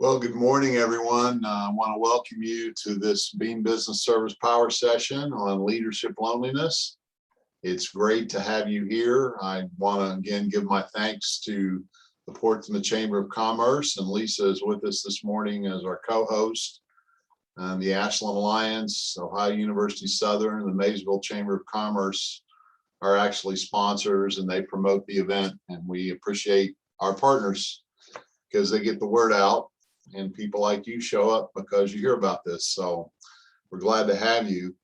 Well, good morning, everyone. I want to welcome you to this Beam Business Service Power Session on leadership loneliness. It's great to have you here. I want to again give my thanks to the Portsmouth Chamber of Commerce, and Lisa is with us this morning as our co-host. The Ashland Alliance, Ohio University Southern, and the Maysville Chamber of Commerce are actually sponsors, and they promote the event, and we appreciate our partners because they get the word out. And people like you show up because you hear about this. So we're glad to have you.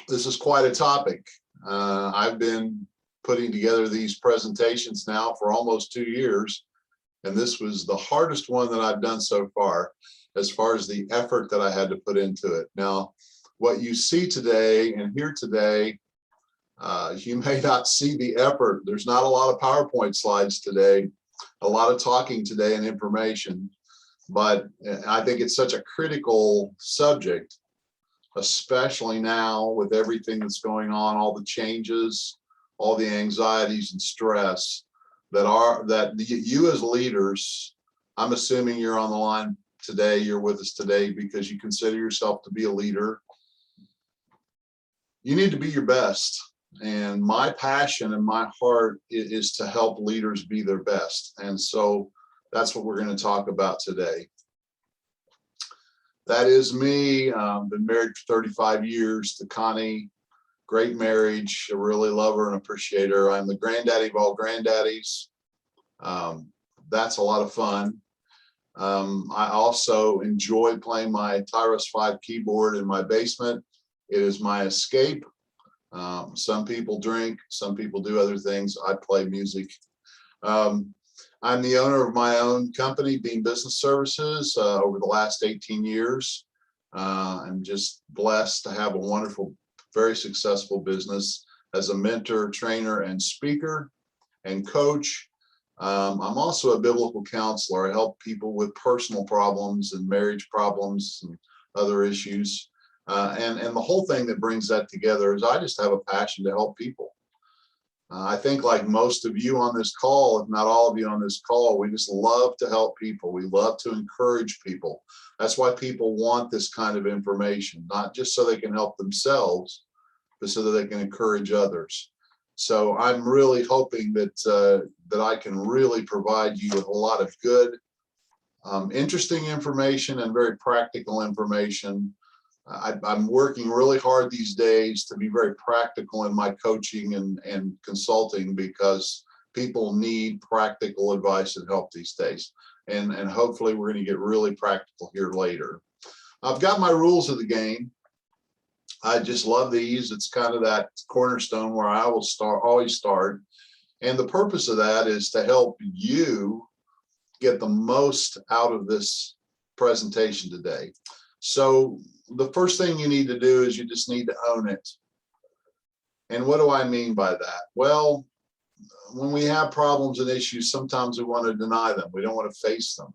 This is quite a topic. I've been putting together these presentations now for almost 2 years, and this was the hardest one that I've done so far as the effort that I had to put into it. Now, what you see today and hear today, you may not see the effort. There's not a lot of PowerPoint slides today, a lot of talking today and information, but I think it's such a critical subject, especially now with everything that's going on, all the changes, all the anxieties and stress that you as leaders, I'm assuming you're on the line today, you're with us today because you consider yourself to be a leader. You need to be your best. And my passion and my heart is to help leaders be their best. And so that's what we're going to talk about today. That is me. Been married for 35 years to Connie. Great marriage. I really love her and appreciate her. I'm the granddaddy of all granddaddies. That's a lot of fun. I also enjoy playing my Tyros 5 keyboard in my basement. It is my escape. Some people drink, some people do other things. I play music. I'm the owner of my own company, Beam Business Services, over the last 18 years. I'm just blessed to have a wonderful, very successful business as a mentor, trainer, and speaker and coach. I'm also a biblical counselor. I help people with personal problems and marriage problems and other issues. And the whole thing that brings that together is I just have a passion to help people. I think like most of you on this call, if not all of you on this call, we just love to help people. We love to encourage people. That's why people want this kind of information, not just so they can help themselves, but so that they can encourage others. So I'm really hoping that I can really provide you with a lot of good, interesting information and very practical information. I'm working really hard these days to be very practical in my coaching and consulting because people need practical advice and help these days. And hopefully we're going to get really practical here later. I've got my rules of the game. I just love these. It's kind of that cornerstone where I will always start. And the purpose of that is to help you get the most out of this presentation today. So the first thing you need to do is you just need to own it. And what do I mean by that? Well, when we have problems and issues, sometimes we want to deny them. We don't want to face them.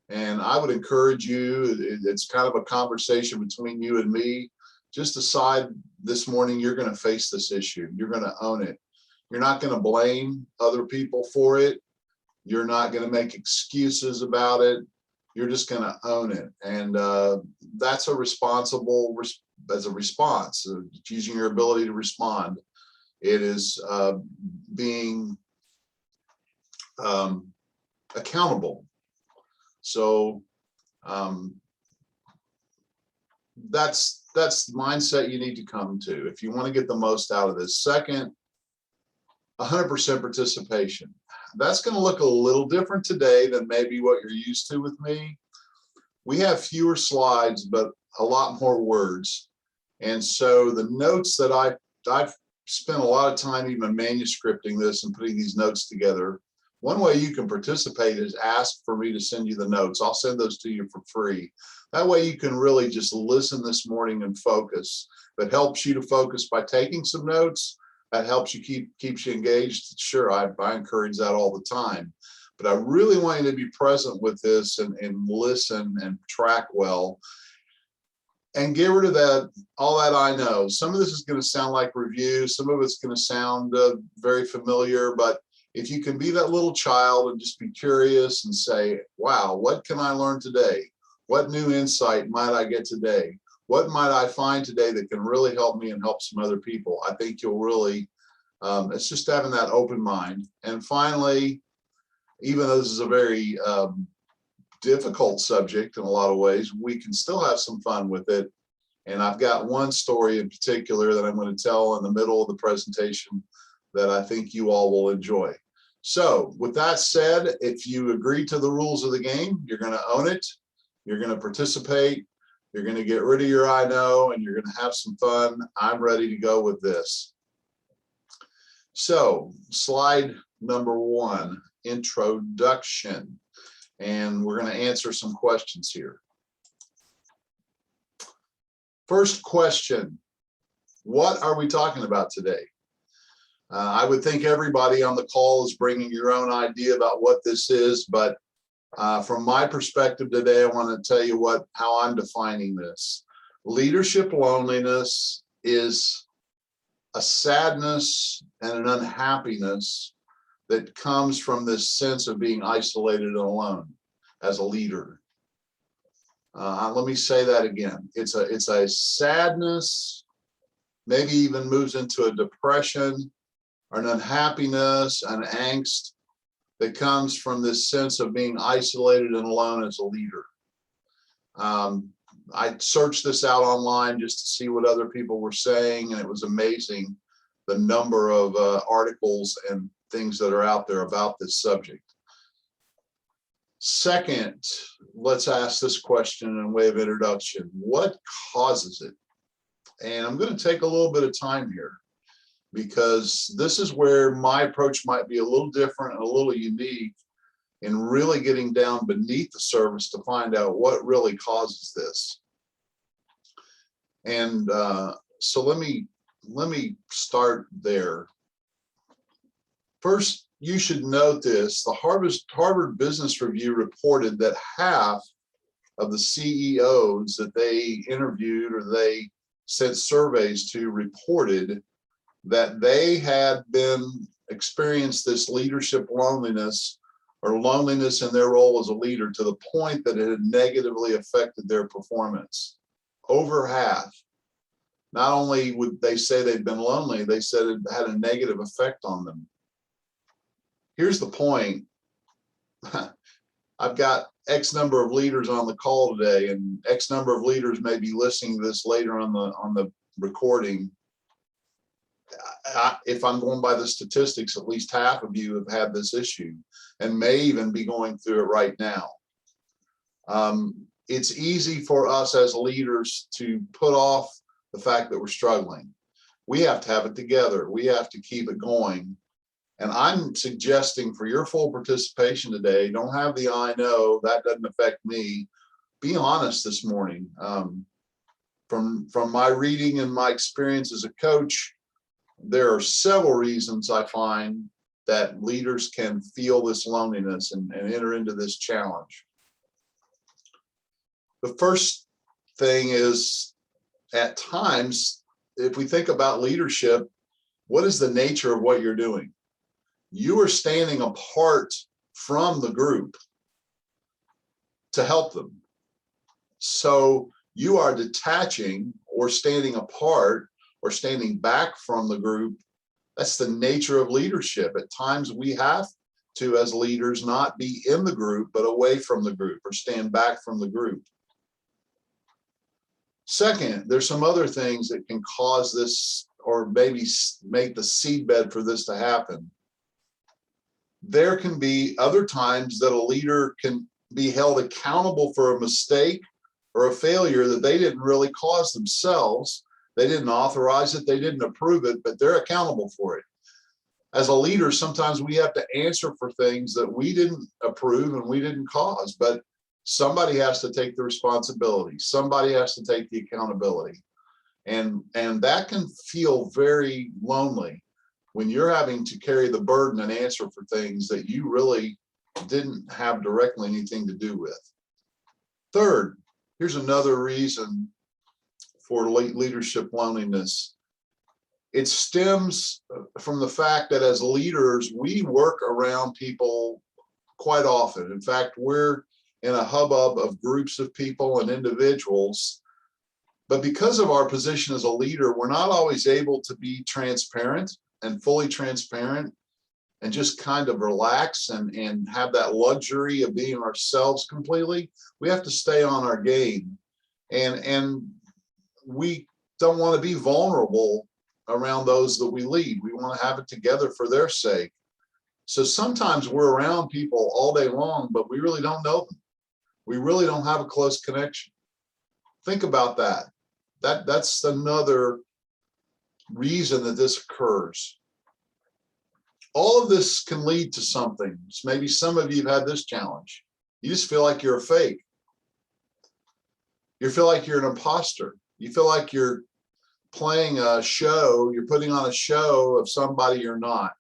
And I would encourage you, it's kind of a conversation between you and me. Just decide this morning you're going to face this issue. You're going to own it. You're not going to blame other people for it. You're not going to make excuses about it. You're just going to own it. And that's a response, using your ability to respond. It is being accountable. So that's the mindset you need to come to if you want to get the most out of this. Second, 100% participation. That's going to look a little different today than maybe what you're used to with me. We have fewer slides, but a lot more words. And so the notes that I've spent a lot of time even manuscripting this and putting these notes together. One way you can participate is ask for me to send you the notes. I'll send those to you for free. That way you can really just listen this morning and focus. If it helps you to focus by taking some notes, that helps you keeps you engaged. Sure, I encourage that all the time. But I really want you to be present with this and listen and track well. And get rid of that, all that I know. Some of this is going to sound like review. Some of it's going to sound very familiar, but if you can be that little child and just be curious and say, wow, what can I learn today? What new insight might I get today? What might I find today that can really help me and help some other people? I think you'll really, it's just having that open mind. And finally, even though this is a very difficult subject in a lot of ways, we can still have some fun with it. And I've got one story in particular that I'm going to tell in the middle of the presentation that I think you all will enjoy. So with that said, if you agree to the rules of the game, you're going to own it, you're going to participate, you're going to get rid of your I know, and you're going to have some fun. I'm ready to go with this. So slide number 1, introduction. And we're going to answer some questions here. First question, what are we talking about today? I would think everybody on the call is bringing your own idea about what this is, but from my perspective today, I want to tell you how I'm defining this. Leadership loneliness is a sadness and an unhappiness that comes from this sense of being isolated and alone as a leader. Let me say that again. It's a sadness, maybe even moves into a depression or an unhappiness, an angst that comes from this sense of being isolated and alone as a leader. I searched this out online just to see what other people were saying, and it was amazing the number of articles and things that are out there about this subject. Second, let's ask this question in way of introduction. What causes it? And I'm going to take a little bit of time here, because this is where my approach might be a little different and a little unique in really getting down beneath the surface to find out what really causes this. And so let me start there. First, you should note this. The Harvard Business Review reported that half of the CEOs that they interviewed or they sent surveys to reported that they had experienced this leadership loneliness or loneliness in their role as a leader to the point that it had negatively affected their performance. Over half. Not only would they say they'd been lonely, they said it had a negative effect on them. Here's the point. I've got X number of leaders on the call today, and X number of leaders may be listening to this later on the recording. If I'm going by the statistics, at least half of you have had this issue and may even be going through it right now. It's easy for us as leaders to put off the fact that we're struggling. We have to have it together. We have to keep it going. And I'm suggesting for your full participation today, don't have the I know, that doesn't affect me. Be honest this morning. From my reading and my experience as a coach, there are several reasons I find that leaders can feel this loneliness and enter into this challenge. The first thing is, at times, if we think about leadership, what is the nature of what you're doing? You are standing apart from the group to help them. So you are detaching or standing apart or standing back from the group. That's the nature of leadership. At times we have to, as leaders, not be in the group, but away from the group or stand back from the group. Second, there's some other things that can cause this or maybe make the seedbed for this to happen. There can be other times that a leader can be held accountable for a mistake or a failure that they didn't really cause themselves. They didn't authorize it, they didn't approve it, but they're accountable for it. As a leader, sometimes we have to answer for things that we didn't approve and we didn't cause, but somebody has to take the responsibility. Somebody has to take the accountability. And that can feel very lonely when you're having to carry the burden and answer for things that you really didn't have directly anything to do with. Third, here's another reason for leadership loneliness. it stems from the fact that as leaders, we work around people quite often. In fact, we're in a hubbub of groups of people and individuals. But because of our position as a leader, we're not always able to be transparent and fully transparent and just kind of relax and have that luxury of being ourselves completely. We have to stay on our game. And we don't want to be vulnerable around those that we lead. We want to have it together for their sake. So sometimes we're around people all day long, but we really don't know them. We really don't have a close connection. Think about that. That's another reason that this occurs. All of this can lead to something. Maybe some of you have had this challenge. You just feel like you're a fake. You feel like you're an imposter. You feel like you're playing a show, you're putting on a show of somebody you're not.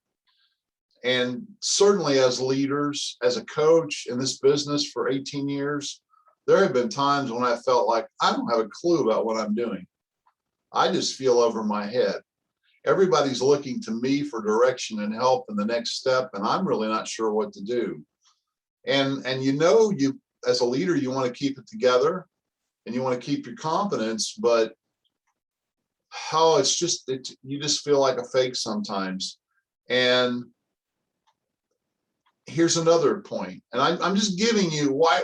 And certainly as leaders, as a coach in this business for 18 years, there have been times when I felt like I don't have a clue about what I'm doing. I just feel over my head. Everybody's looking to me for direction and help in the next step, and I'm really not sure what to do. And you as a leader, you want to keep it together and you want to keep your confidence, but you just feel like a fake sometimes. And here's another point, and I'm just giving you why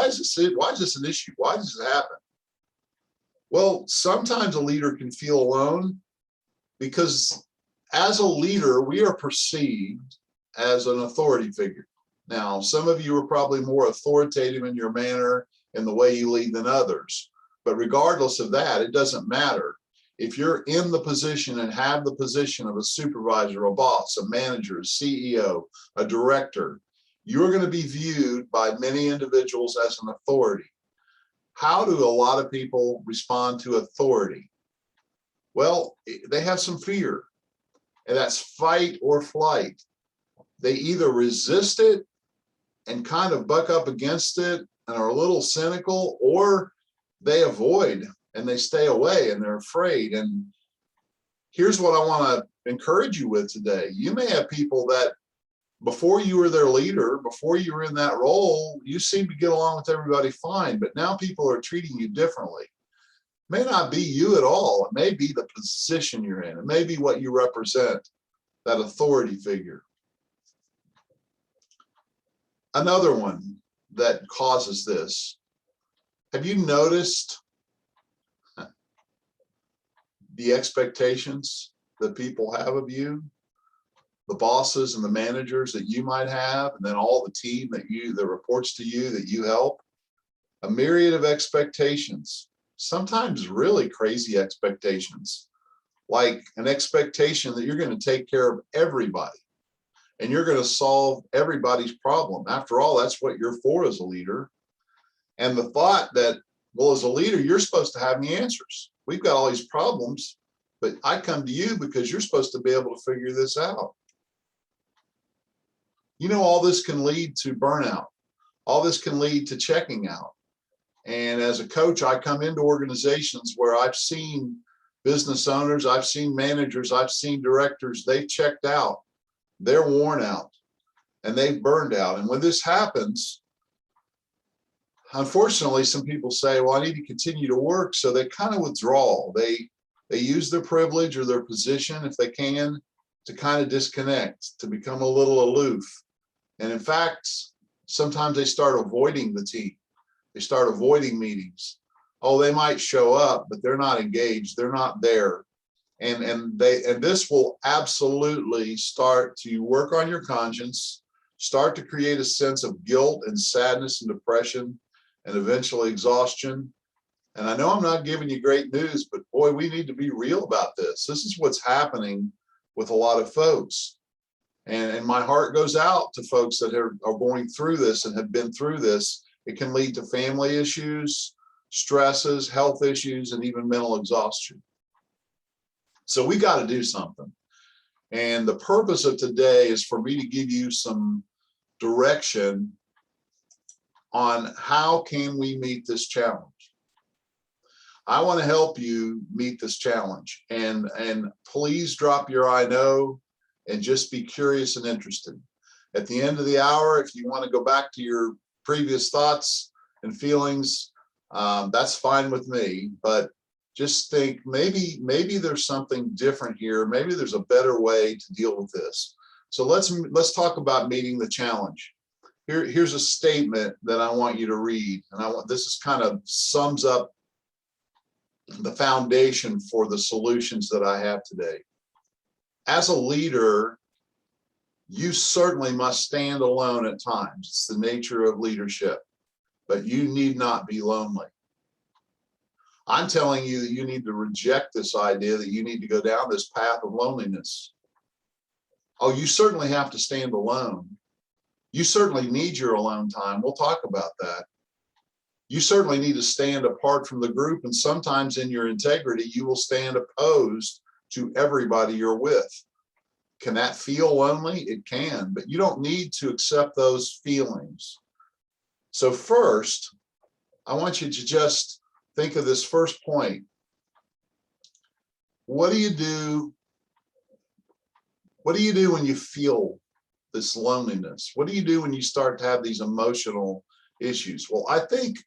is this an issue? Why does this happen? Well, sometimes a leader can feel alone because as a leader, we are perceived as an authority figure. Now, some of you are probably more authoritative in your manner and the way you lead than others. But regardless of that, it doesn't matter. If you're in the position and have the position of a supervisor, a boss, a manager, a CEO, a director, you're going to be viewed by many individuals as an authority. How do a lot of people respond to authority? Well, they have some fear, and that's fight or flight. They either resist it and kind of buck up against it and are a little cynical, or they avoid and they stay away and they're afraid. And here's what I want to encourage you with today. You may have people that before you were their leader, before you were in that role, you seem to get along with everybody fine, but now people are treating you differently. It may not be you at all. It may be the position you're in. It may be what you represent, that authority figure. Another one that causes this. Have you noticed the expectations that people have of you? The bosses and the managers that you might have, and then all the team that reports to you that you help. A myriad of expectations, sometimes really crazy expectations, like an expectation that you're going to take care of everybody and you're going to solve everybody's problem. After all, that's what you're for as a leader. And the thought that, well, as a leader, you're supposed to have the answers. We've got all these problems, but I come to you because you're supposed to be able to figure this out. You know, all this can lead to burnout. All this can lead to checking out. And as a coach, I come into organizations where I've seen business owners, I've seen managers, I've seen directors, they've checked out, they're worn out, and they've burned out. And when this happens, unfortunately, some people say, well, I need to continue to work. So they kind of withdraw. They use their privilege or their position, if they can, to kind of disconnect, to become a little aloof. And in fact, sometimes they start avoiding the team. They start avoiding meetings. Oh, they might show up, but they're not engaged. They're not there. And this will absolutely start to work on your conscience, start to create a sense of guilt and sadness and depression and eventually exhaustion. And I know I'm not giving you great news, but boy, we need to be real about this. This is what's happening with a lot of folks. And my heart goes out to folks that are going through this and have been through this. It can lead to family issues, stresses, health issues, and even mental exhaustion. So we got to do something. And the purpose of today is for me to give you some direction on how can we meet this challenge. I want to help you meet this challenge. And please drop your I know and just be curious and interested. At the end of the hour, if you want to go back to your previous thoughts and feelings, that's fine with me. But just think maybe there's something different here. Maybe there's a better way to deal with this. So let's talk about meeting the challenge. Here's a statement that I want you to read, and this is kind of sums up the foundation for the solutions that I have today. As a leader, you certainly must stand alone at times. It's the nature of leadership, but you need not be lonely. I'm telling you that you need to reject this idea that you need to go down this path of loneliness. Oh, you certainly have to stand alone. You certainly need your alone time. We'll talk about that. You certainly need to stand apart from the group, and sometimes in your integrity, you will stand opposed to everybody you're with. Can that feel lonely? It can, but you don't need to accept those feelings. So first, I want you to just think of this first point. What do you do? What do you do when you feel this loneliness? What do you do when you start to have these emotional issues? Well, I think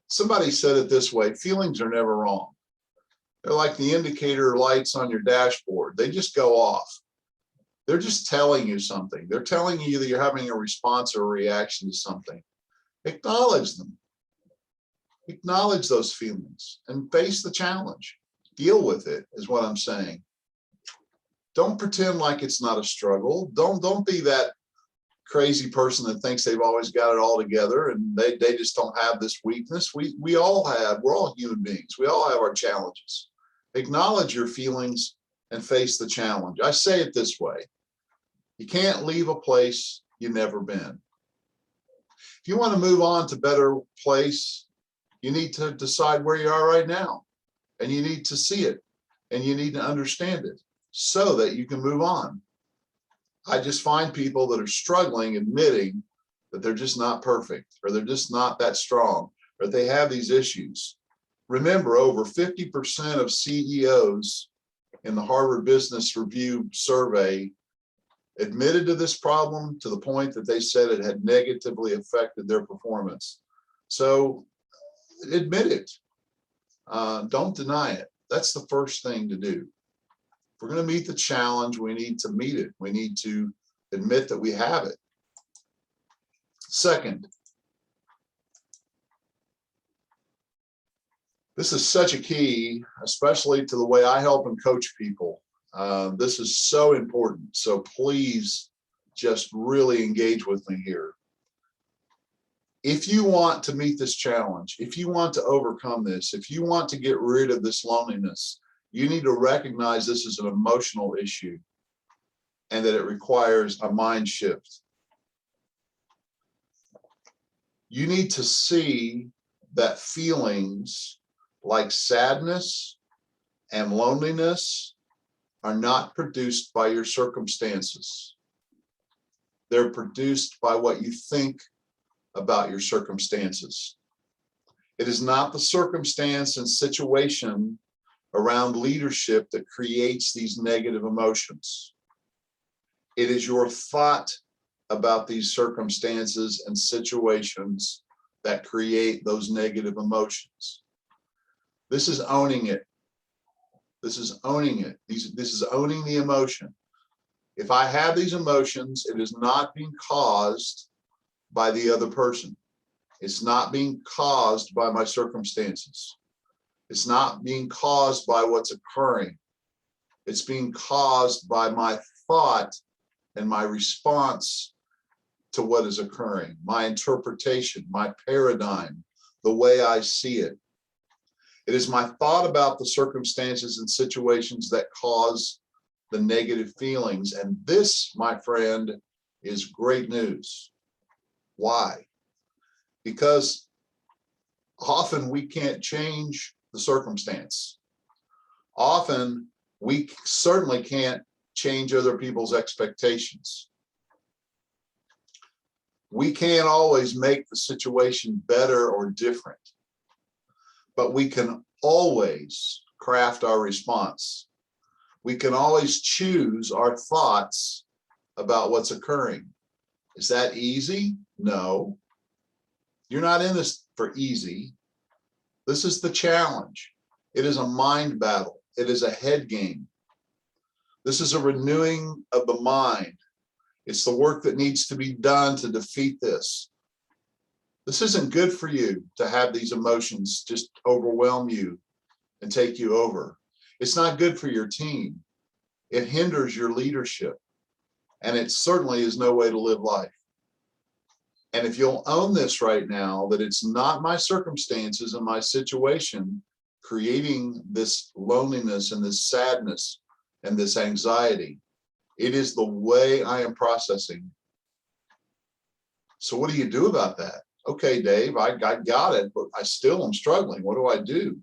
somebody said it this way: feelings are never wrong. They're like the indicator lights on your dashboard. They just go off. They're just telling you something. They're telling you that you're having a response or a reaction to something. Acknowledge them. Acknowledge those feelings and face the challenge. Deal with it is what I'm saying. Don't pretend like it's not a struggle. Don't be that crazy person that thinks they've always got it all together and they just don't have this weakness. We're all human beings. We all have our challenges. Acknowledge your feelings and face the challenge. I say it this way: you can't leave a place you've never been. If you want to move on to a better place, you need to decide where you are right now, and you need to see it, and you need to understand it so that you can move on. I just find people that are struggling admitting that they're just not perfect, or they're just not that strong, or they have these issues. Remember, over 50% of CEOs in the Harvard Business Review survey admitted to this problem to the point that they said it had negatively affected their performance. So admit it. Don't deny it. That's the first thing to do. If we're going to meet the challenge, we need to meet it. We need to admit that we have it. Second, this is such a key, especially to the way I help and coach people. This is so important. So please just really engage with me here. If you want to meet this challenge, if you want to overcome this, if you want to get rid of this loneliness, you need to recognize this is an emotional issue and that it requires a mind shift. You need to see that feelings like sadness and loneliness are not produced by your circumstances. They're produced by what you think about your circumstances. It is not the circumstance and situation around leadership that creates these negative emotions. It is your thought about these circumstances and situations that create those negative emotions. This is owning it. This is owning it. This is owning the emotion. If I have these emotions, it is not being caused by the other person. It's not being caused by my circumstances. It's not being caused by what's occurring. It's being caused by my thought and my response to what is occurring, my interpretation, my paradigm, the way I see it. It is my thought about the circumstances and situations that cause the negative feelings. And this, my friend, is great news. Why? Because often we can't change the circumstance. Often we certainly can't change other people's expectations. We can't always make the situation better or different. but we can always craft our response. We can always choose our thoughts about what's occurring. Is that easy? No. You're not in this for easy. This is the challenge. It is a mind battle. It is a head game. This is a renewing of the mind. It's the work that needs to be done to defeat this. This isn't good for you to have these emotions just overwhelm you and take you over. It's not good for your team. It hinders your leadership. And it certainly is no way to live life. And if you'll own this right now, that it's not my circumstances and my situation creating this loneliness and this sadness and this anxiety. It is the way I am processing. So what do you do about that? Okay, Dave, I got it, but I still am struggling. What do I do?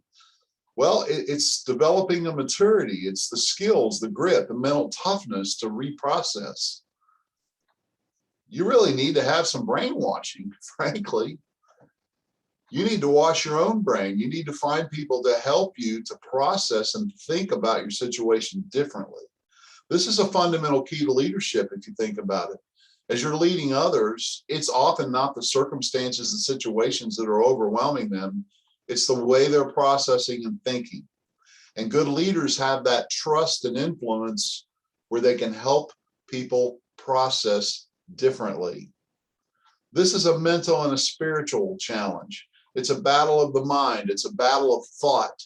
Well, it's developing a maturity. It's the skills, the grit, the mental toughness to reprocess. You really need to have some brainwashing, frankly. You need to wash your own brain. You need to find people to help you to process and think about your situation differently. This is a fundamental key to leadership if you think about it. As you're leading others, it's often not the circumstances and situations that are overwhelming them. It's the way they're processing and thinking. And good leaders have that trust and influence where they can help people process differently. This is a mental and a spiritual challenge. It's a battle of the mind. It's a battle of thought.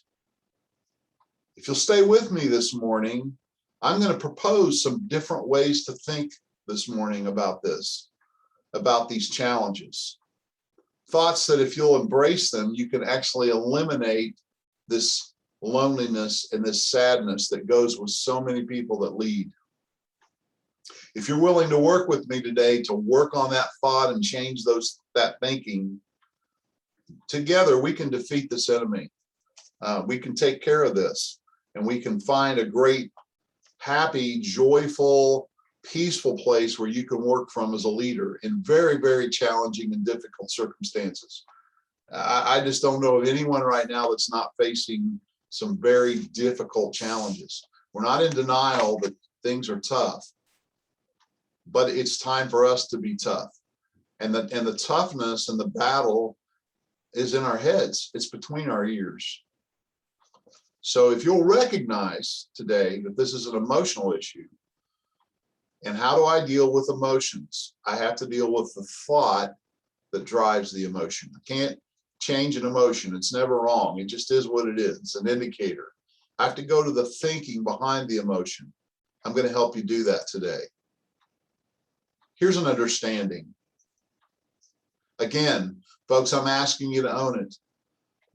If you'll stay with me this morning, I'm going to propose some different ways to think this morning about this, about these challenges. Thoughts that if you'll embrace them, you can actually eliminate this loneliness and this sadness that goes with so many people that lead. If you're willing to work with me today to work on that thought and change that thinking, together we can defeat this enemy. We can take care of this, and we can find a great, happy, joyful, peaceful place where you can work from as a leader in very, very challenging and difficult circumstances. I just don't know of anyone right now that's not facing some very difficult challenges. We're not in denial that things are tough, but it's time for us to be tough. And the toughness and the battle is in our heads. It's between our ears. So if you'll recognize today that this is an emotional issue, and how do I deal with emotions? I have to deal with the thought that drives the emotion. I can't change an emotion. It's never wrong. It just is what it is. It's an indicator. I have to go to the thinking behind the emotion. I'm going to help you do that today. Here's an understanding. Again, folks, I'm asking you to own it.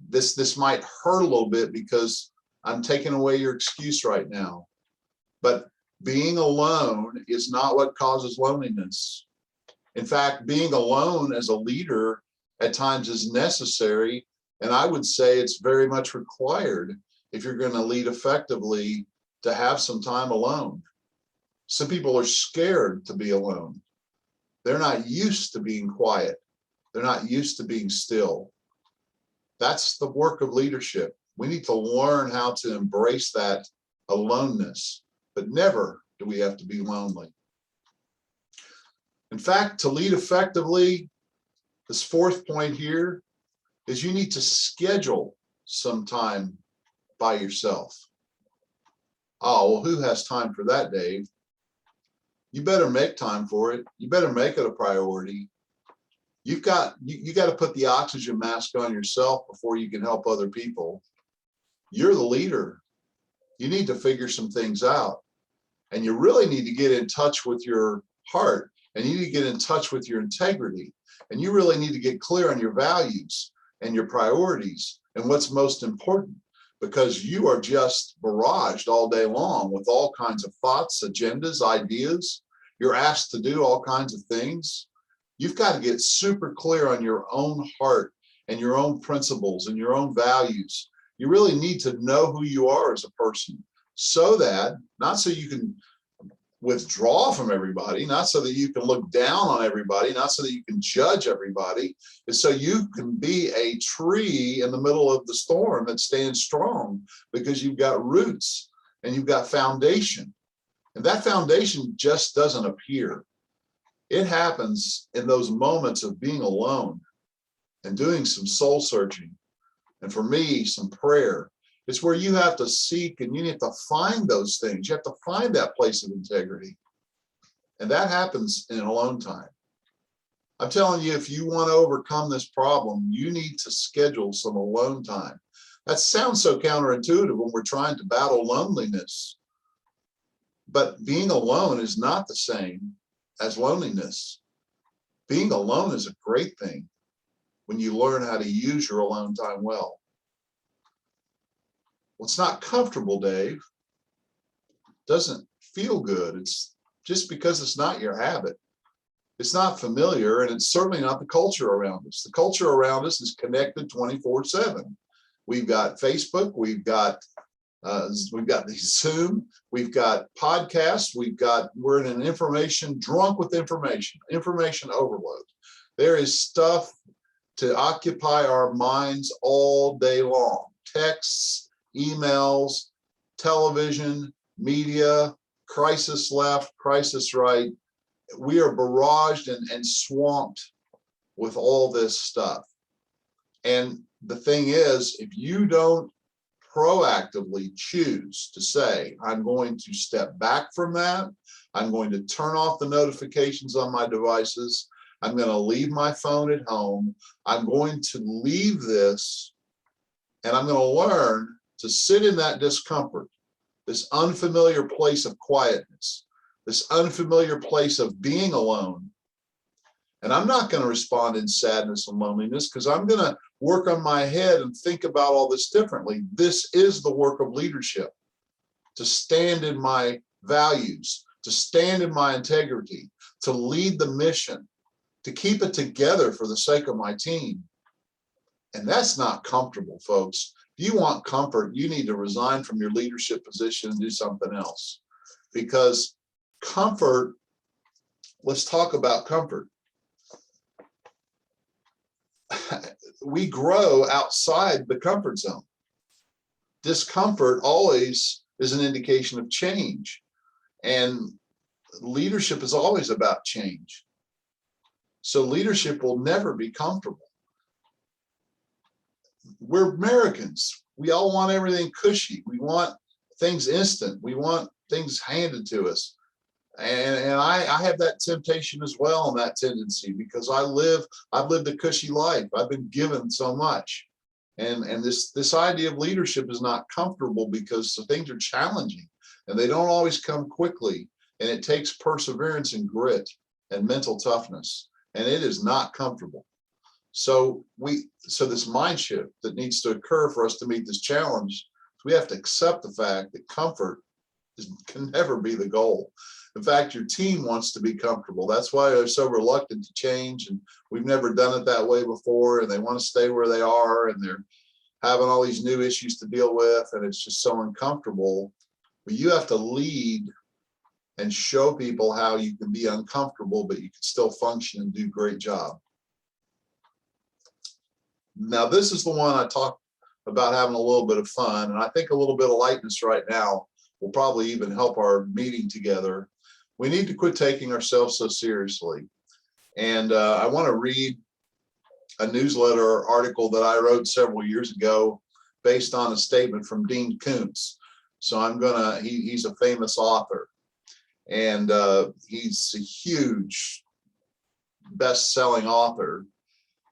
This might hurt a little bit because I'm taking away your excuse right now. But being alone is not what causes loneliness. In fact, being alone as a leader at times is necessary, and I would say it's very much required if you're going to lead effectively to have some time alone. Some people are scared to be alone. They're not used to being quiet. They're not used to being still. That's the work of leadership. We need to learn how to embrace that aloneness, but never do we have to be lonely. In fact, to lead effectively, this fourth point here is you need to schedule some time by yourself. Oh, well, who has time for that, Dave? You better make time for it. You better make it a priority. You got to put the oxygen mask on yourself before you can help other people. You're the leader. You need to figure some things out. And you really need to get in touch with your heart, and you need to get in touch with your integrity. And you really need to get clear on your values and your priorities and what's most important, because you are just barraged all day long with all kinds of thoughts, agendas, ideas. You're asked to do all kinds of things. You've got to get super clear on your own heart and your own principles and your own values. You really need to know who you are as a person, so that, not so you can withdraw from everybody, not so that you can look down on everybody, not so that you can judge everybody. It's so you can be a tree in the middle of the storm that stands strong because you've got roots and you've got foundation. And that foundation just doesn't appear. It happens in those moments of being alone and doing some soul searching. And for me, some prayer. It's where you have to seek and you need to find those things. You have to find that place of integrity. And that happens in alone time. I'm telling you, if you want to overcome this problem, you need to schedule some alone time. That sounds so counterintuitive when we're trying to battle loneliness. But being alone is not the same as loneliness. Being alone is a great thing when you learn how to use your alone time well. Well, it's not comfortable, Dave. Doesn't feel good. It's just because it's not your habit. It's not familiar, and it's certainly not the culture around us. The culture around us is connected 24/7. We've got Facebook, we've got the Zoom, we've got podcasts, we're in an drunk with information overload. There is stuff to occupy our minds all day long. Texts, emails, television, media, crisis left, crisis right. We are barraged and swamped with all this stuff. And the thing is, if you don't proactively choose to say, I'm going to step back from that, I'm going to turn off the notifications on my devices, I'm going to leave my phone at home, I'm going to leave this, and I'm going to learn to sit in that discomfort, this unfamiliar place of quietness, this unfamiliar place of being alone. And I'm not going to respond in sadness and loneliness because I'm going to work on my head and think about all this differently. This is the work of leadership, to stand in my values, to stand in my integrity, to lead the mission, to keep it together for the sake of my team. And that's not comfortable, folks. If you want comfort, you need to resign from your leadership position and do something else. Because comfort, let's talk about comfort. We grow outside the comfort zone. Discomfort always is an indication of change. And leadership is always about change. So leadership will never be comfortable. We're Americans. We all want everything cushy. We want things instant. We want things handed to us. And I have that temptation as well, and that tendency, because I've lived a cushy life. I've been given so much. And this idea of leadership is not comfortable because the things are challenging and they don't always come quickly. And it takes perseverance and grit and mental toughness. And it is not comfortable. So this mind shift that needs to occur for us to meet this challenge, we have to accept the fact that comfort can never be the goal. In fact, your team wants to be comfortable. That's why they're so reluctant to change. And we've never done it that way before. And they want to stay where they are. And they're having all these new issues to deal with. And it's just so uncomfortable. But you have to lead and show people how you can be uncomfortable, but you can still function and do a great job. Now, this is the one I talked about having a little bit of fun. And I think a little bit of lightness right now will probably even help our meeting together. We need to quit taking ourselves so seriously. And I want to read a newsletter article that I wrote several years ago based on a statement from Dean Koontz. So he's a famous author, and he's a huge best-selling author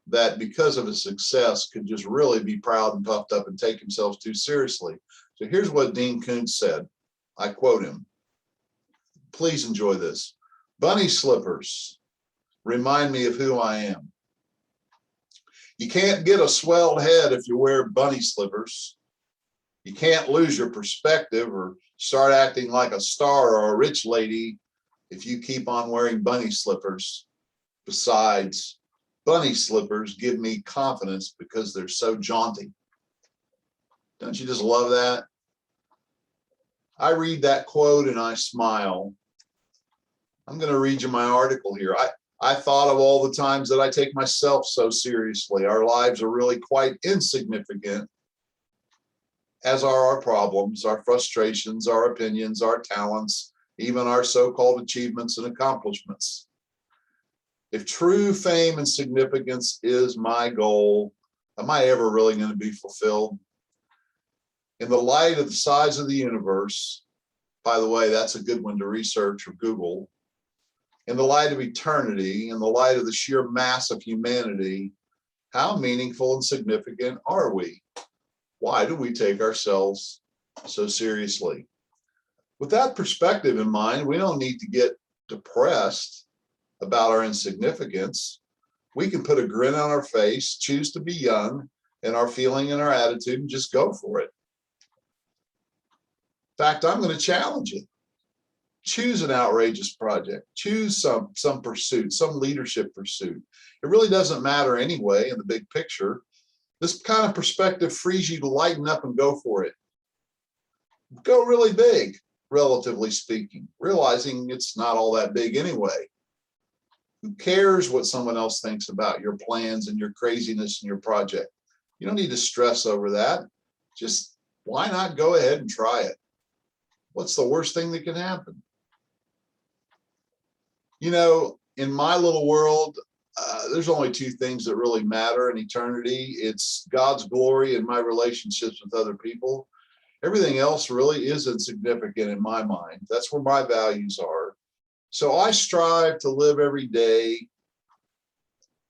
that, because of his success, could just really be proud and puffed up and take himself too seriously. So here's what Dean Koontz said. I quote him. Please enjoy this. Bunny slippers remind me of who I am. You can't get a swelled head if you wear bunny slippers. You can't lose your perspective or start acting like a star or a rich lady if you keep on wearing bunny slippers. Besides, bunny slippers give me confidence because they're so jaunty. Don't you just love that? I read that quote and I smile, I'm going to read you my article here. I thought of all the times that I take myself so seriously. Our lives are really quite insignificant, as are our problems, our frustrations, our opinions, our talents, even our so-called achievements and accomplishments. If true fame and significance is my goal, am I ever really going to be fulfilled? In the light of the size of the universe, by the way, that's a good one to research or Google. In the light of eternity, in the light of the sheer mass of humanity, how meaningful and significant are we? Why do we take ourselves so seriously? With that perspective in mind, we don't need to get depressed about our insignificance. We can put a grin on our face, choose to be young in our feeling and our attitude, and just go for it. In fact, I'm going to challenge you. Choose an outrageous project. Choose some pursuit, some leadership pursuit. It really doesn't matter anyway in the big picture. This kind of perspective frees you to lighten up and go for it. Go really big, relatively speaking, realizing it's not all that big anyway. Who cares what someone else thinks about your plans and your craziness and your project? You don't need to stress over that. Just why not go ahead and try it? What's the worst thing that can happen? You know, in my little world, there's only two things that really matter in eternity. It's God's glory and my relationships with other people. Everything else really is insignificant in my mind. That's where my values are. So I strive to live every day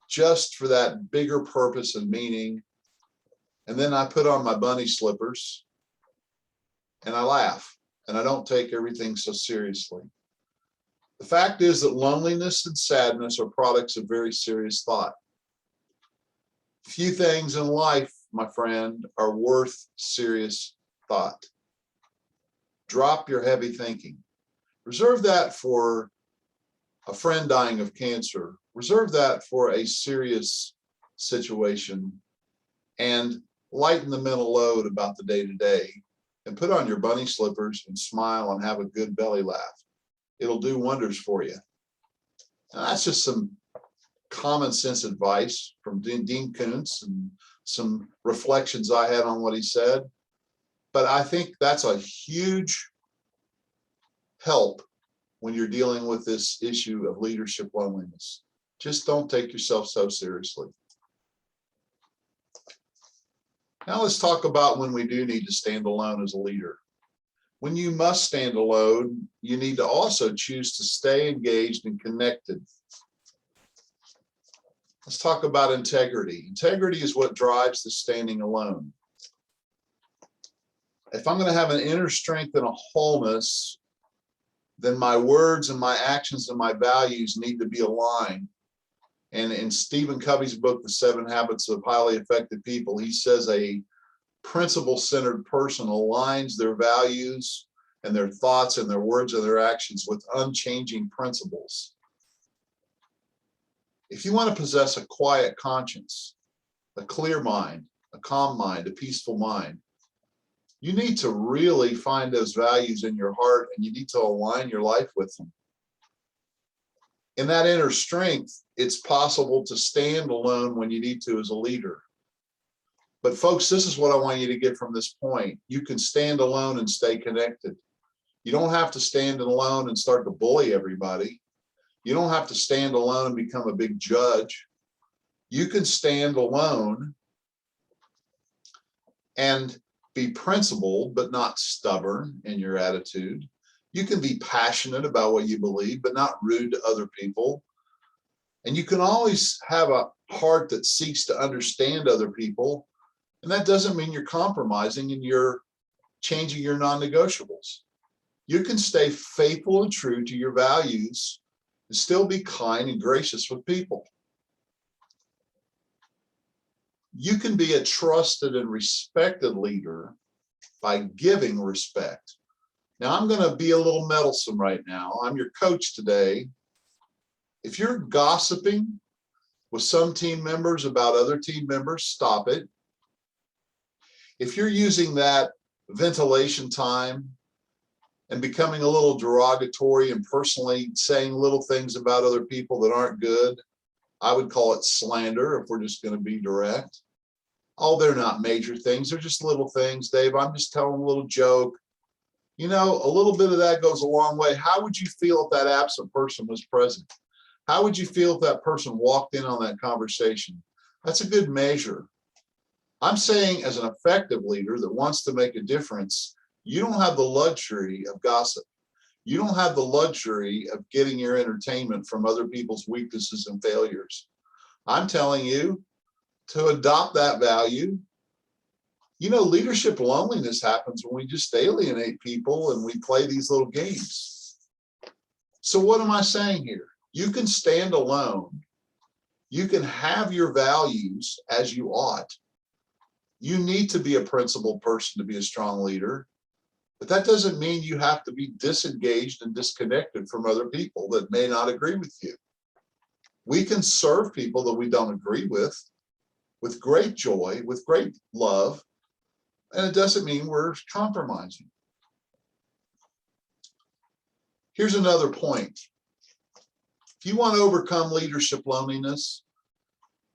just for that bigger purpose and meaning. And then I put on my bunny slippers and I laugh, and I don't take everything so seriously. The fact is that loneliness and sadness are products of very serious thought. Few things in life, my friend, are worth serious thought. Drop your heavy thinking. Reserve that for a friend dying of cancer. Reserve that for a serious situation, and lighten the mental load about the day-to-day, and put on your bunny slippers and smile and have a good belly laugh. It'll do wonders for you. Now, that's just some common sense advice from Dean Koontz and some reflections I had on what he said. But I think that's a huge help when you're dealing with this issue of leadership loneliness. Just don't take yourself so seriously. Now let's talk about when we do need to stand alone as a leader. When you must stand alone, you need to also choose to stay engaged and connected. Let's talk about integrity. Integrity is what drives the standing alone. If I'm going to have an inner strength and a wholeness, then my words and my actions and my values need to be aligned. And in Stephen Covey's book, The 7 Habits of Highly Effective People, he says a principle-centered person aligns their values and their thoughts and their words and their actions with unchanging principles. If you want to possess a quiet conscience, a clear mind, a calm mind, a peaceful mind, you need to really find those values in your heart, and you need to align your life with them. In that inner strength, it's possible to stand alone when you need to as a leader. But folks, this is what I want you to get from this point. You can stand alone and stay connected. You don't have to stand alone and start to bully everybody. You don't have to stand alone and become a big judge. You can stand alone and be principled, but not stubborn in your attitude. You can be passionate about what you believe, but not rude to other people. And you can always have a heart that seeks to understand other people. And that doesn't mean you're compromising and you're changing your non-negotiables. You can stay faithful and true to your values and still be kind and gracious with people. You can be a trusted and respected leader by giving respect. Now, I'm going to be a little meddlesome right now. I'm your coach today. If you're gossiping with some team members about other team members, stop it. If you're using that ventilation time and becoming a little derogatory and personally saying little things about other people that aren't good. I would call it slander if we're just going to be direct. Oh, they're not major things. They're just little things, Dave. I'm just telling a little joke. You know, a little bit of that goes a long way. How would you feel if that absent person was present? How would you feel if that person walked in on that conversation? That's a good measure. I'm saying as an effective leader that wants to make a difference, you don't have the luxury of gossip. You don't have the luxury of getting your entertainment from other people's weaknesses and failures. I'm telling you to adopt that value. You know, leadership loneliness happens when we just alienate people and we play these little games. So what am I saying here? You can stand alone. You can have your values as you ought. You need to be a principled person to be a strong leader, but that doesn't mean you have to be disengaged and disconnected from other people that may not agree with you. We can serve people that we don't agree with great joy, with great love, and it doesn't mean we're compromising. Here's another point. If you want to overcome leadership loneliness,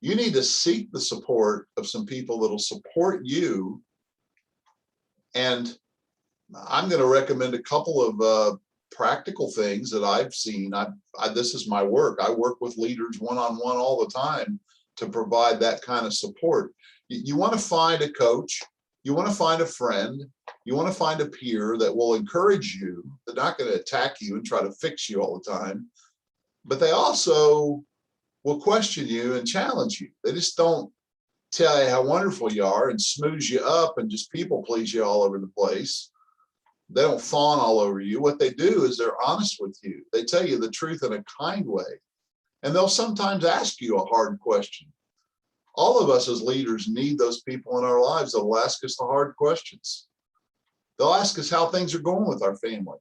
you need to seek the support of some people that'll support you. And I'm going to recommend a couple of practical things that I've seen. This is my work. I work with leaders one-on-one all the time to provide that kind of support. You want to find a coach. You want to find a friend. You want to find a peer that will encourage you. They're not going to attack you and try to fix you all the time, but they also will question you and challenge you. They just don't tell you how wonderful you are and smooze you up and just people please you all over the place. They don't fawn all over you. What they do is they're honest with you. They tell you the truth in a kind way. And they'll sometimes ask you a hard question. All of us as leaders need those people in our lives that will ask us the hard questions. They'll ask us how things are going with our family,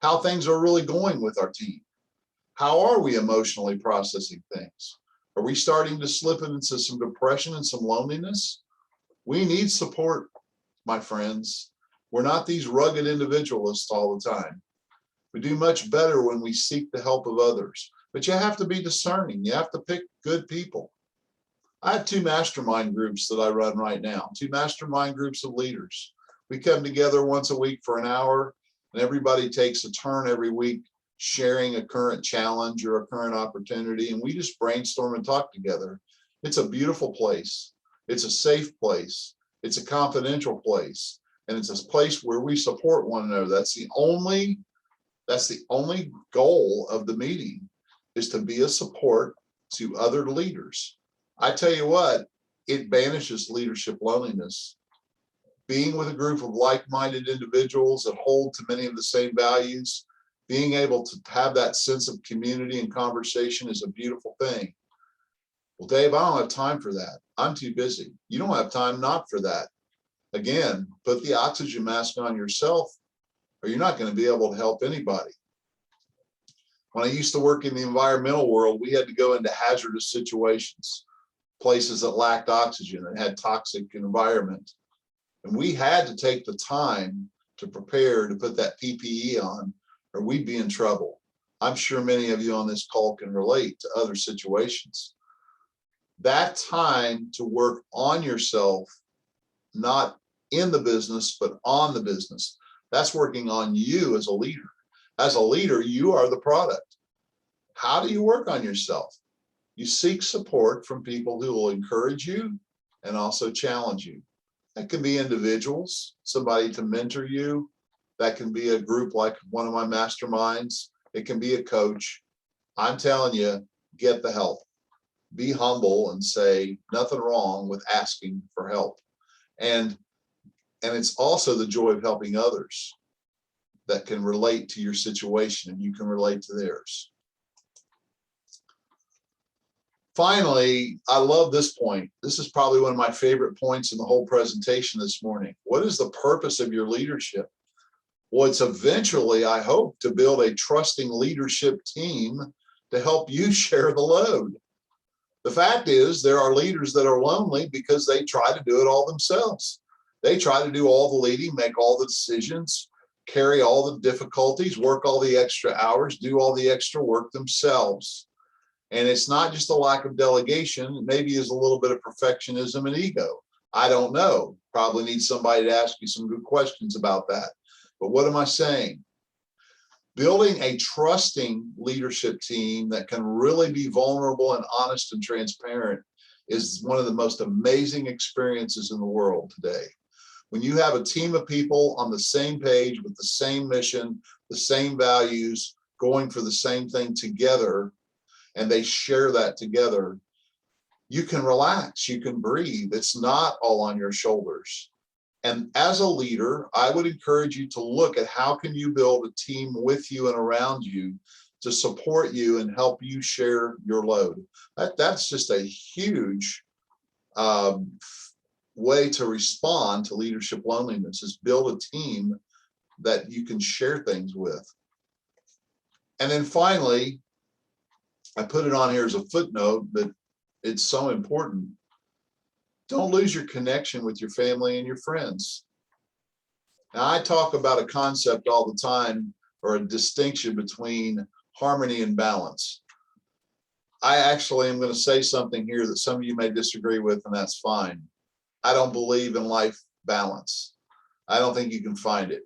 how things are really going with our team. How are we emotionally processing things? Are we starting to slip into some depression and some loneliness? We need support, my friends. We're not these rugged individualists all the time. We do much better when we seek the help of others, but you have to be discerning. You have to pick good people. I have 2 mastermind groups that I run right now, 2 mastermind groups of leaders. We come together once a week for an hour, and everybody takes a turn every week sharing a current challenge or a current opportunity, and we just brainstorm and talk together. It's a beautiful place. It's a safe place. It's a confidential place, and it's a place where we support one another. That's the only goal of the meeting, is to be a support to other leaders. I tell you what, it banishes leadership loneliness. Being with a group of like-minded individuals that hold to many of the same values, being able to have that sense of community and conversation is a beautiful thing. Well, Dave, I don't have time for that. I'm too busy. You don't have time not for that. Again, put the oxygen mask on yourself, or you're not going to be able to help anybody. When I used to work in the environmental world, we had to go into hazardous situations, places that lacked oxygen and had toxic environment. And we had to take the time to prepare to put that PPE on, or we'd be in trouble. I'm sure many of you on this call can relate to other situations. That time to work on yourself, not in the business, but on the business. That's working on you as a leader. As a leader, you are the product. How do you work on yourself? You seek support from people who will encourage you and also challenge you. That can be individuals, somebody to mentor you. That can be a group like one of my masterminds. It can be a coach. I'm telling you, get the help. Be humble and say nothing wrong with asking for help. And it's also the joy of helping others that can relate to your situation and you can relate to theirs. Finally, I love this point. This is probably one of my favorite points in the whole presentation this morning. What is the purpose of your leadership? Well, it's eventually, I hope, to build a trusting leadership team to help you share the load. The fact is, there are leaders that are lonely because they try to do it all themselves. They try to do all the leading, make all the decisions, carry all the difficulties, work all the extra hours, do all the extra work themselves. And it's not just a lack of delegation, maybe is a little bit of perfectionism and ego. I don't know. Probably need somebody to ask you some good questions about that. But what am I saying? Building a trusting leadership team that can really be vulnerable and honest and transparent is one of the most amazing experiences in the world today. When you have a team of people on the same page with the same mission, the same values, going for the same thing together, and they share that together, you can relax, you can breathe. It's not all on your shoulders. And as a leader, I would encourage you to look at how can you build a team with you and around you to support you and help you share your load. That's just a huge way to respond to leadership loneliness, is build a team that you can share things with. And then finally, I put it on here as a footnote, but it's so important. Don't lose your connection with your family and your friends. Now, I talk about a concept all the time, or a distinction between harmony and balance. I actually am going to say something here that some of you may disagree with, and that's fine. I don't believe in life balance. I don't think you can find it.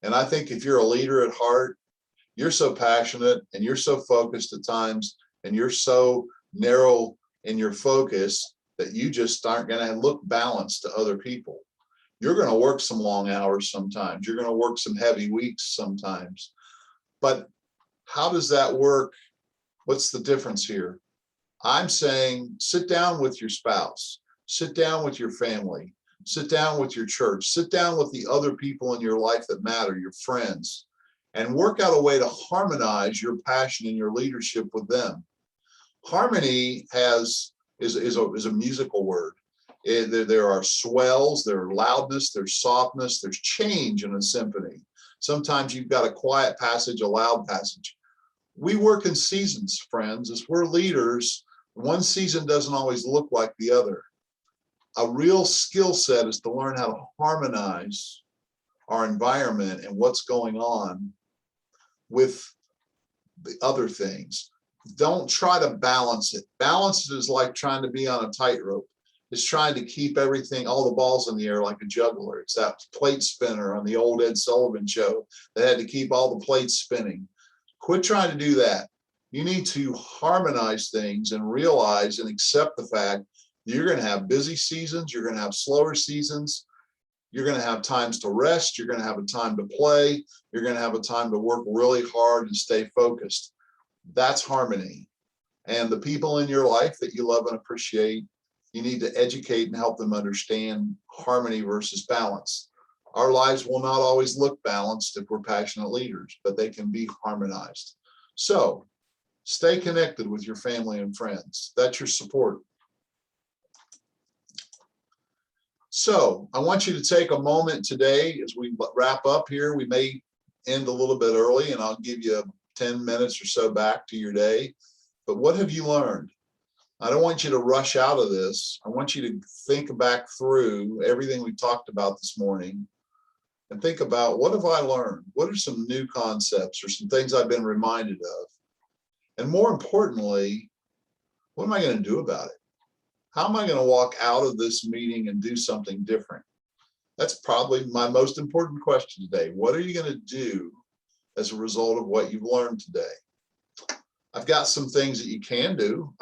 And I think if you're a leader at heart, you're so passionate and you're so focused at times, and you're so narrow in your focus that you just aren't going to look balanced to other people. You're going to work some long hours sometimes. You're going to work some heavy weeks sometimes. But how does that work? What's the difference here? I'm saying sit down with your spouse, sit down with your family, sit down with your church, sit down with the other people in your life that matter, your friends, and work out a way to harmonize your passion and your leadership with them. Harmony is a musical word. There are swells, there's loudness, there's softness, there's change in a symphony. Sometimes you've got a quiet passage, a loud passage. We work in seasons, friends. As we're leaders, one season doesn't always look like the other. A real skill set is to learn how to harmonize our environment and what's going on with the other things. Don't try to balance it. Balance is like trying to be on a tightrope. It's trying to keep everything, all the balls in the air like a juggler. It's that plate spinner on the old Ed Sullivan show that had to keep all the plates spinning. Quit trying to do that. You need to harmonize things and realize and accept the fact that you're going to have busy seasons, you're going to have slower seasons, you're going to have times to rest, you're going to have a time to play, you're going to have a time to work really hard and stay focused. That's harmony. And the people in your life that you love and appreciate, you need to educate and help them understand harmony versus balance. Our lives will not always look balanced if we're passionate leaders, but they can be harmonized. So stay connected with your family and friends. That's your support. So I want you to take a moment today as we wrap up here. We may end a little bit early, and I'll give you 10 minutes or so back to your day. But what have you learned? I don't want you to rush out of this. I want you to think back through everything we talked about this morning and think about, what have I learned? What are some new concepts or some things I've been reminded of? And more importantly, what am I going to do about it? How am I going to walk out of this meeting and do something different? That's probably my most important question today. What are you going to do as a result of what you've learned today? I've got some things that you can do.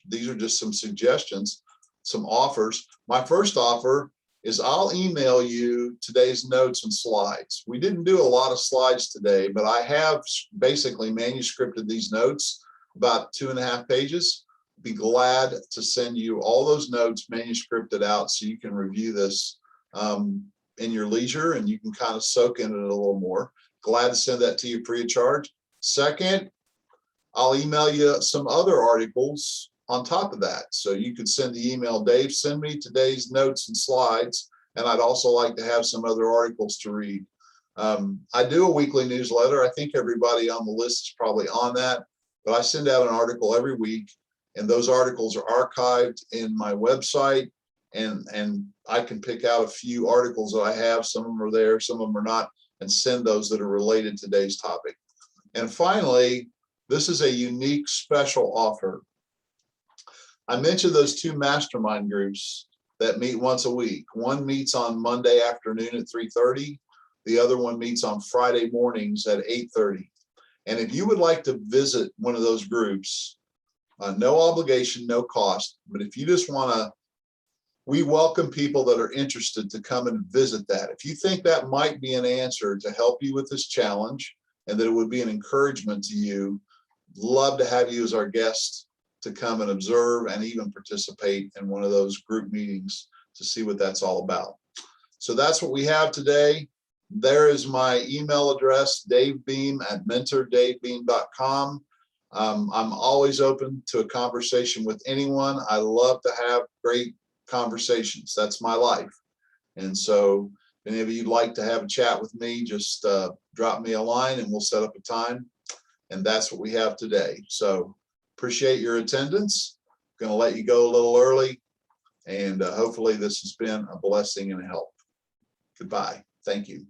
These are just some suggestions, some offers. My first offer is I'll email you today's notes and slides. We didn't do a lot of slides today, but I have basically manuscripted these notes, about 2.5 pages. Be glad to send you all those notes manuscripted out so you can review this in your leisure and you can kind of soak in it a little more. Glad to send that to you free of charge. Second, I'll email you some other articles on top of that. So you could send the email, Dave, send me today's notes and slides, and I'd also like to have some other articles to read. I do a weekly newsletter. I think everybody on the list is probably on that, but I send out an article every week, and those articles are archived in my website, and I can pick out a few articles that I have. Some of them are there, some of them are not. and send those that are related to today's topic. And finally, this is a unique special offer. I mentioned those 2 mastermind groups that meet once a week. One meets on Monday afternoon at 3:30. The other one meets on Friday mornings at 8:30. And if you would like to visit one of those groups, no obligation, no cost, but if you just want to, we welcome people that are interested to come and visit that. If you think that might be an answer to help you with this challenge and that it would be an encouragement to you, love to have you as our guest to come and observe and even participate in one of those group meetings to see what that's all about. So that's what we have today. There is my email address, davebeam@mentordavebeam.com. I'm always open to a conversation with anyone. I love to have great conversations. That's my life. And so if any of you'd like to have a chat with me, just drop me a line and we'll set up a time. And that's what we have today. So appreciate your attendance. Going to let you go a little early, and hopefully this has been a blessing and a help. Goodbye. Thank you.